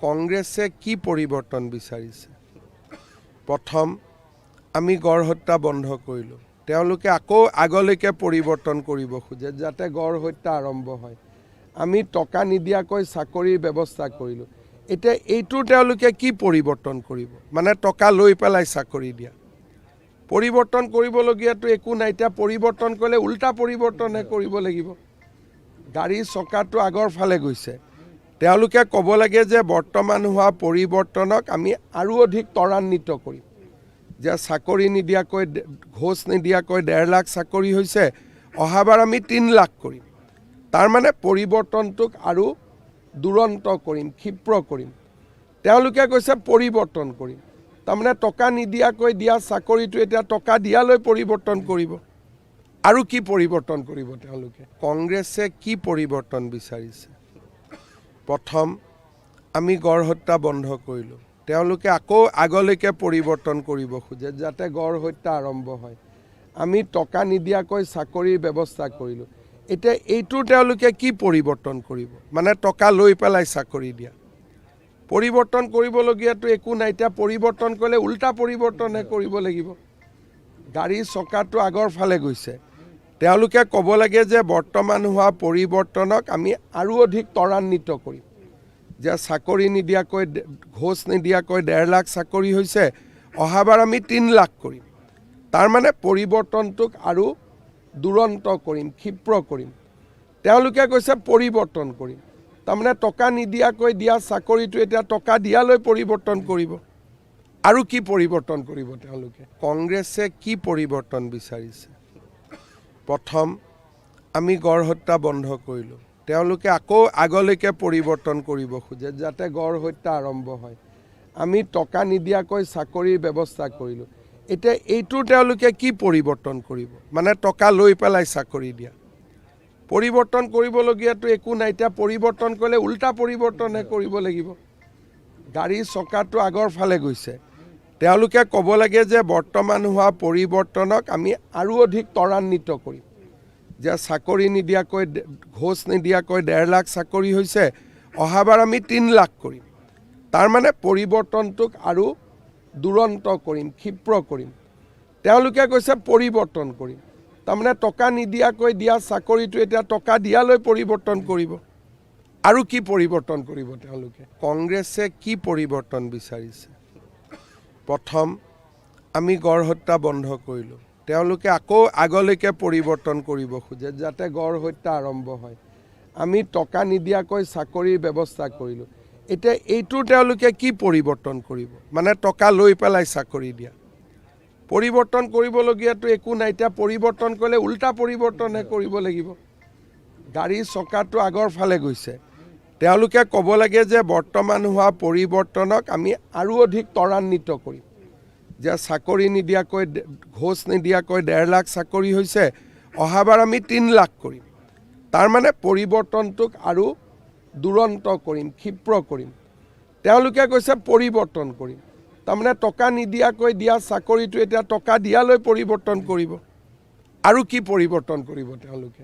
কংগ্ৰেছে কি পৰিৱৰ্তন বিচাৰিছে? প্ৰথম আমি গড় হত্যা বন্ধ কৰিলোঁ, তেওঁলোকে আকৌ আগলৈকে পৰিৱৰ্তন কৰিব খোজে যাতে গড় হত্যা আৰম্ভ হয়। আমি টকা নিদিয়াকৈ চাকৰিৰ ব্যৱস্থা কৰিলোঁ, এতিয়া এইটো তেওঁলোকে কি পৰিৱৰ্তন কৰিব? মানে টকা লৈ পেলাই চাকৰি দিয়া। পৰিৱৰ্তন কৰিবলগীয়াটো একো নাই, এতিয়া পৰিৱৰ্তন কৰিলে উল্টা পৰিৱৰ্তনহে কৰিব লাগিব। গাড়ীৰ চকাটো আগৰ ফালে গৈছে, তেওঁলোকে ক'ব লাগে যে বৰ্তমান হোৱা পৰিৱৰ্তনক আমি আৰু অধিক ত্বৰান্বিত কৰিম, যে চাকৰি নিদিয়াকৈ ঘোষ নিদিয়াকৈ 1.5 লাখ চাকৰি হৈছে, অহাবাৰ আমি 3 লাখ কৰিম। তাৰমানে পৰিৱৰ্তনটোক আৰু দুৰন্ত কৰিম, ক্ষিপ্ৰ কৰিম। তেওঁলোকে কৈছে পৰিৱৰ্তন কৰিম, তাৰমানে টকা নিদিয়াকৈ দিয়া চাকৰিটো এতিয়া টকা দিয়ালৈ পৰিৱৰ্তন কৰিব। আৰু কি পৰিৱৰ্তন কৰিব তেওঁলোকে? কংগ্ৰেছে কি পৰিৱৰ্তন বিচাৰিছে? প্ৰথম আমি গড় হত্যা বন্ধ কৰিলোঁ, তেওঁলোকে আকৌ আগলৈকে পৰিৱৰ্তন কৰিব খোজে যাতে গড় হত্যা আৰম্ভ হয়। আমি টকা নিদিয়াকৈ চাকৰিৰ ব্যৱস্থা কৰিলোঁ, এতিয়া এইটো তেওঁলোকে কি পৰিৱৰ্তন কৰিব? মানে টকা লৈ পেলাই চাকৰি দিয়া। পৰিৱৰ্তন কৰিবলগীয়াটো একো নাই, এতিয়া পৰিৱৰ্তন কৰিলে উল্টা পৰিৱৰ্তনহে কৰিব লাগিব। গাড়ীৰ চকাটো আগৰ ফালে গৈছে, তেওঁলোকে ক'ব লাগে যে বৰ্তমান হোৱা পৰিৱৰ্তনক আমি আৰু অধিক ত্বৰান্বিত কৰিম, যে চাকৰি নিদিয়াকৈ ঘোষ নিদিয়াকৈ 1.5 লাখ চাকৰি হৈছে, অহাবাৰ আমি 3 লাখ কৰিম। তাৰমানে পৰিৱৰ্তনটোক আৰু দুৰন্ত কৰিম, ক্ষিপ্ৰ কৰিম। তেওঁলোকে কৈছে পৰিৱৰ্তন কৰিম, তাৰমানে টকা নিদিয়াকৈ দিয়া চাকৰিটো এতিয়া টকা দিয়ালৈ পৰিৱৰ্তন কৰিব। আৰু কি পৰিৱৰ্তন কৰিব তেওঁলোকে? কংগ্ৰেছে কি পৰিৱৰ্তন বিচাৰিছে? প্ৰথম আমি গড় হত্যা বন্ধ কৰিলোঁ, তেওঁলোকে আকৌ আগলৈকে পৰিৱৰ্তন কৰিব খোজে যাতে গড় হত্যা আৰম্ভ হয়। আমি টকা নিদিয়াকৈ চাকৰিৰ ব্যৱস্থা কৰিলোঁ, এতিয়া এইটো তেওঁলোকে কি পৰিৱৰ্তন কৰিব? মানে টকা লৈ পেলাই চাকৰি দিয়া। পৰিৱৰ্তন কৰিবলগীয়াটো একো নাই, এতিয়া পৰিৱৰ্তন কৰিলে উল্টা পৰিৱৰ্তনহে কৰিব লাগিব। গাড়ীৰ চকাটো আগৰ ফালে গৈছে, তেওঁলোকে ক'ব লাগে যে বৰ্তমান হোৱা পৰিৱৰ্তনক আমি আৰু অধিক ত্বৰান্বিত কৰিম, যে চাকৰি নিদিয়াকৈ ঘোষ নিদিয়াকৈ 1.5 লাখ চাকৰি হৈছে, অহাবাৰ আমি 3 লাখ কৰিম। তাৰমানে পৰিৱৰ্তনটোক আৰু দুৰন্ত কৰিম, ক্ষিপ্ৰ কৰিম। তেওঁলোকে কৈছে পৰিৱৰ্তন কৰিম, তাৰমানে টকা নিদিয়াকৈ দিয়া চাকৰিটো এতিয়া টকা দিয়ালৈ পৰিৱৰ্তন কৰিব। আৰু কি পৰিৱৰ্তন কৰিব তেওঁলোকে? কংগ্ৰেছে কি পৰিৱৰ্তন বিচাৰিছে? প্ৰথম আমি গড় হত্যা বন্ধ কৰিলোঁ, তেওঁলোকে আকৌ আগলৈকে পৰিৱৰ্তন কৰিব খোজে যাতে গড় হত্যা আৰম্ভ হয়। আমি টকা নিদিয়াকৈ চাকৰিৰ ব্যৱস্থা কৰিলোঁ, এতিয়া এইটো তেওঁলোকে কি পৰিৱৰ্তন কৰিব? মানে টকা লৈ পেলাই চাকৰি দিয়া। পৰিৱৰ্তন কৰিবলগীয়াটো একো নাই, এতিয়া পৰিৱৰ্তন কৰিলে উল্টা পৰিৱৰ্তনহে কৰিব লাগিব। গাড়ীৰ চকাটো আগৰ ফালে গৈছে, তেওঁলোকে ক'ব লাগে যে বৰ্তমান হোৱা পৰিৱৰ্তনক আমি আৰু অধিক ত্বৰান্বিত কৰিম, যে চাকৰি নিদিয়াকৈ ঘোষ নিদিয়াকৈ 1.5 লাখ চাকৰি হৈছে, অহাবাৰ আমি 3 লাখ কৰিম। তাৰমানে পৰিৱৰ্তনটোক আৰু দুৰন্ত কৰিম, ক্ষিপ্ৰ কৰিম। তেওঁলোকে কৈছে পৰিৱৰ্তন কৰিম, তাৰমানে টকা নিদিয়াকৈ দিয়া চাকৰিটো এতিয়া টকা দিয়ালৈ পৰিৱৰ্তন কৰিব। আৰু কি পৰিৱৰ্তন কৰিব তেওঁলোকে?